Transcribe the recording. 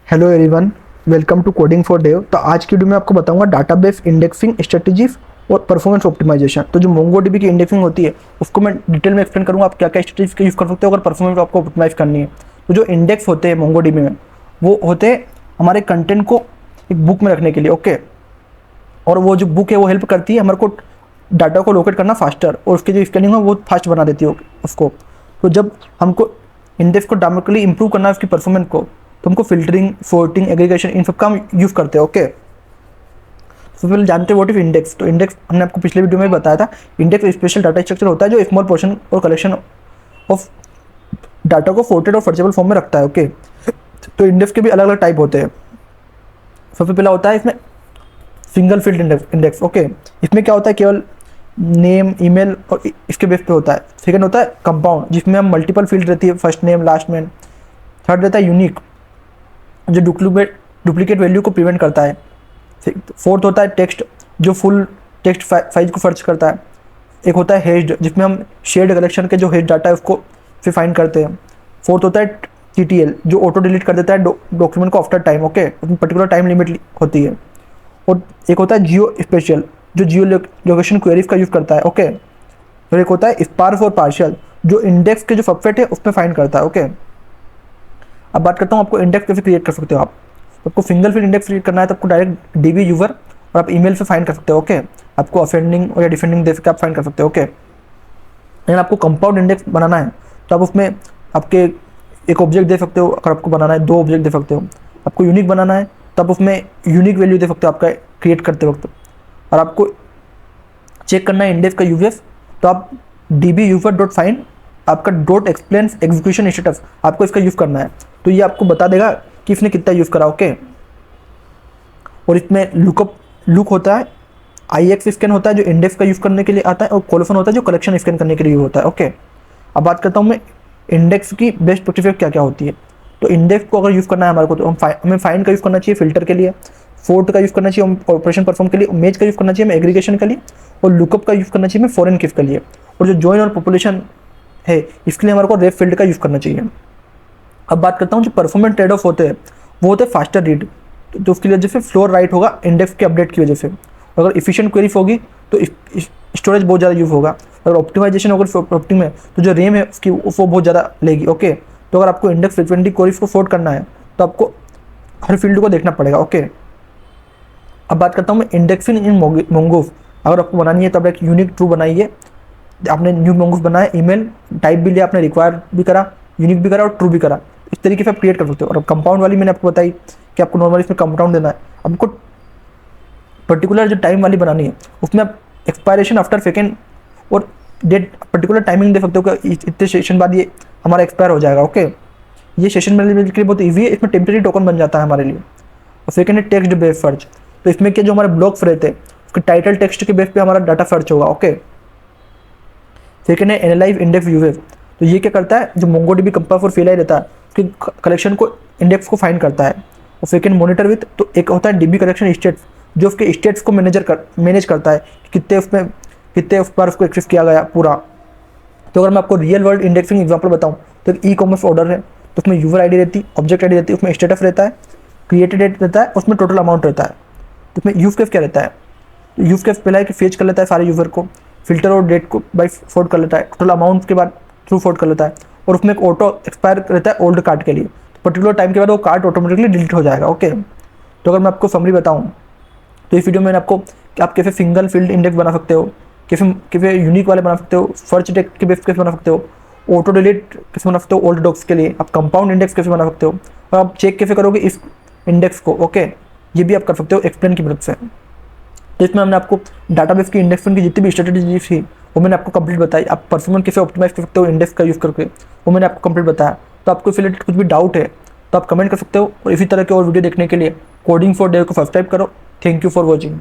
Hello everyone, welcome to coding for dev. तो आज की वीडियो में आपको बताऊंगा डाटाबेस इंडेक्सिंग स्ट्रेटजीज और परफॉर्मेंस ऑप्टिमाइजेशन। तो जो मोंगोडीबी की इंडेक्सिंग होती है उसको मैं डिटेल में एक्सप्लेन करूंगा, आप क्या क्या स्ट्रेटजीज का यूज़ कर सकते हो अगर परफॉर्मेंस आपको ऑप्टिमाइज करनी है। तो जो इंडेक्स होते हैं मोंगोडीबी में, वो होते हैं हमारे कंटेंट को एक बुक में रखने के लिए, ओके। और वो जो बुक है वो हेल्प करती है हमारे को डाटा को लोकेट करना फास्टर, और उसकी जो स्कैनिंग है वो फास्ट बना देती है उसको। तो जब हमको इंडेक्स को ड्रामेटिकली इंप्रूव करना है उसकी परफॉर्मेंस को, तो हमको फिल्टरिंग, सॉर्टिंग, एग्रीगेशन, इन सब का हम यूज़ करते हैं, ओके। तो पहले जानते हैं व्हाट इज इंडेक्स। तो इंडेक्स हमने आपको पिछले वीडियो में बताया था, इंडेक्स स्पेशल डाटा स्ट्रक्चर होता है जो स्मॉल पोर्शन और कलेक्शन ऑफ डाटा को फोर्टेड और फर्चेबल फॉर्म में रखता है, ओके। तो इंडेक्स के भी अलग अलग टाइप होते हैं। सबसे पहला होता है इसमें सिंगल फील्ड इंडेक्स, ओके। इसमें क्या होता है, केवल नेम, ईमेल और इसके बेस पे होता है। सेकंड होता है कंपाउंड, जिसमें हम मल्टीपल फील्ड रहती है, first name, last name. Third रहता है यूनिक, जो डुप्लीकेट वैल्यू को प्रिवेंट करता है। फोर्थ होता है टेक्स्ट, जो फुल टेक्स्ट साइज को सर्च करता है। एक होता है हेज्ड, जिसमें हम शेयर्ड कलेक्शन के जो हेज डाटा है उसको फिर फाइंड करते हैं। फोर्थ होता है TTL, जो ऑटो डिलीट कर देता है डॉक्यूमेंट को आफ्टर टाइम, ओके। उसमें पर्टिकुलर टाइम लिमिट होती है। और एक होता है जियो स्पेशल, जो जियो लोकेशन क्वेरीज का यूज़ करता है, ओके। और एक होता है स्पार्स और पार्शियल, जो इंडेक्स के जो सबसेट है उसमें फाइंड करता है, ओके। अब बात करता हूँ आपको इंडेक्स कैसे क्रिएट कर सकते हो आप। तो आपको सिंगल फील्ड इंडेक्स क्रिएट करना है तो आपको डायरेक्ट DB यूज़र और आप ईमेल से फाइंड कर सकते हो, ओके। आपको असेंडिंग और या डिसेंडिंग दे के आप फाइंड कर सकते हो, ओके। लेकिन आपको कंपाउंड इंडेक्स बनाना है तो आप उसमें आपके एक ऑब्जेक्ट दे सकते हो। अगर आपको बनाना है 2 ऑब्जेक्ट दे सकते हो। आपको यूनिक बनाना है तो आप उसमें यूनिक वैल्यू दे सकते हो आपका क्रिएट करते वक्त। और आपको चेक करना है इंडेक्स का यूजेस, तो आप DB यूजर डॉट फाइंड आपका डॉट एक्सप्लेन एग्जीक्यूशन स्टेटस, आपको इसका यूज़ करना है। तो ये आपको बता देगा कि इसने कितना यूज़ करा, ओके। और इसमें लुक होता है, IX स्कैन होता है जो इंडेक्स का यूज़ करने के लिए आता है, और कोलोफन होता है जो कलेक्शन स्कैन करने के लिए होता है, ओके। अब बात करता हूँ मैं इंडेक्स की बेस्ट प्रैक्टिस क्या क्या होती है। तो इंडेक्स को अगर यूज़ करना है हमारे को, तो हमें फाइंड का यूज़ करना चाहिए फिल्टर के लिए, फोर्ट का यूज़ करना चाहिए ऑपरेशन परफॉर्म के लिए, मेज का यूज़ करना चाहिए हमें एग्रीगेशन के लिए, और लुकअप का यूज़ करना चाहिए हमें फॉरेन किफ के लिए। और जो जॉइन और पॉपुलेशन है इसके लिए हमारे को रेप फील्ड का यूज़ करना चाहिए। अब बात करता हूँ जो परफॉर्मेंस ट्रेड ऑफ होते हैं, वो होते हैं फास्टर रीड, तो उसकी वजह से फ्लोर राइट होगा इंडेक्स के अपडेट की वजह से। अगर इफिशिएंट क्वेरी होगी तो स्टोरेज बहुत ज़्यादा यूज़ होगा। अगर ऑप्टिमाइजेशन होगा ऑप्टिम में तो जो रैम है उसकी वो बहुत ज़्यादा लेगी, ओके। तो अगर आपको इंडेक्स फ्रिक्वेंटली क्वेरीज को फोर्ट करना है तो आपको हर फील्ड को देखना पड़ेगा, ओके। अब बात करता हूँ मैं इंडेक्सिंग इन मोंगोस। अगर आपको बनानी है तो आप एक यूनिक ट्रू बनाइए। आपने न्यू मोंगोस बनाया, ईमेल टाइप भी लिया, आपने रिक्वायर भी करा, यूनिक भी करा और ट्रू भी करा। इस तरीके से आप क्रिएट कर सकते हो। और कंपाउंड वाली मैंने आपको बताई कि आपको नॉर्मली इसमें कंपाउंड देना है। आपको पर्टिकुलर जो टाइम वाली बनानी है उसमें आप एक्सपायरेशन आफ्टर सेकेंड और डेट पर्टिकुलर टाइमिंग दे सकते हो कि इतने सेशन बाद ये हमारा एक्सपायर हो जाएगा, ओके। ये सेशन मैनेजमेंट के लिए बहुत ईजी है, इसमें टेम्परेरी टोकन बन जाता है हमारे लिए। और सेकेंड है टेक्स्ट बेस्ड सर्च, तो इसमें क्या जो हमारे ब्लॉक्स रहते हैं उसके टाइटल टेक्स्ट के बेस पे हमारा डाटा सर्च होगा, ओके। सेकेंड है एनालाइज इंडेक्स यूजेस, तो ये क्या करता है, जो मोंगोडीबी कंपास और फेलाई रहता है उसके कलेक्शन को इंडेक्स को फाइंड करता है। और सेकेंड मॉनिटर विथ, तो एक होता है DB कलेक्शन स्टेट्स, जो उसके स्टेट्स को मैनेज करता है कि कितने उस पर उसको एक्सेस किया गया पूरा। तो अगर मैं आपको रियल वर्ल्ड इंडेक्सिंग एग्जांपल बताऊं तो एक ई-कॉमर्स ऑर्डर है, तो उसमें यूजर ID रहती है, ऑब्जेक्ट ID रहती है, उसमें स्टेटस रहता है, क्रिएटेड डेट रहता है, उसमें टोटल अमाउंट रहता है। तो उसमें यूज केस क्या रहता है, तो यूज केस पहला है कि फेच कर लेता है सारे यूजर को, फिल्टर और डेट को बाई फोर्ट कर लेता है, टोटल अमाउंट के बाद थ्रू फोर्ट कर लेता है। और उसमें एक ऑटो एक्सपायर रहता है ओल्ड कार्ड के लिए, तो पर्टिकुलर टाइम के बाद वो कार्ड ऑटोमेटिकली डिलीट हो जाएगा, ओके। तो अगर मैं आपको समरी बताऊँ तो इस वीडियो में मैंने आपको कि आप कैसे सिंगल फील्ड इंडेक्स बना सकते हो, कैसे यूनिक वाले बना सकते हो, सर्च टेक्स्ट के बेस कैसे बना सकते हो, ऑटो डिलीट कैसे बना सकते हो ओल्ड डॉक्स के लिए, आप कंपाउंड इंडेक्स कैसे बना सकते हो, और आप चेक कैसे करोगे इस इंडेक्स को, ओके। ये भी आप कर सकते हो एक्सप्लेन की मदद से। तो इसमें हमने आपको डाटाबेस की इंडेक्सिंग की जितनी भी स्ट्रेटेजी थी वो मैंने आपको कंप्लीट बताई। आप परफॉर्मेंस कैसे ऑप्टिमाइज कर सकते हो इंडेक्स का यूज़ करके, वो मैंने आपको कंप्लीट बताया। तो आपको रिलेटेड कुछ भी डाउट है तो आप कमेंट कर सकते हो। और इसी तरह के और वीडियो देखने के लिए कोडिंग फॉर डेव को सब्सक्राइब करो। Thank you for watching.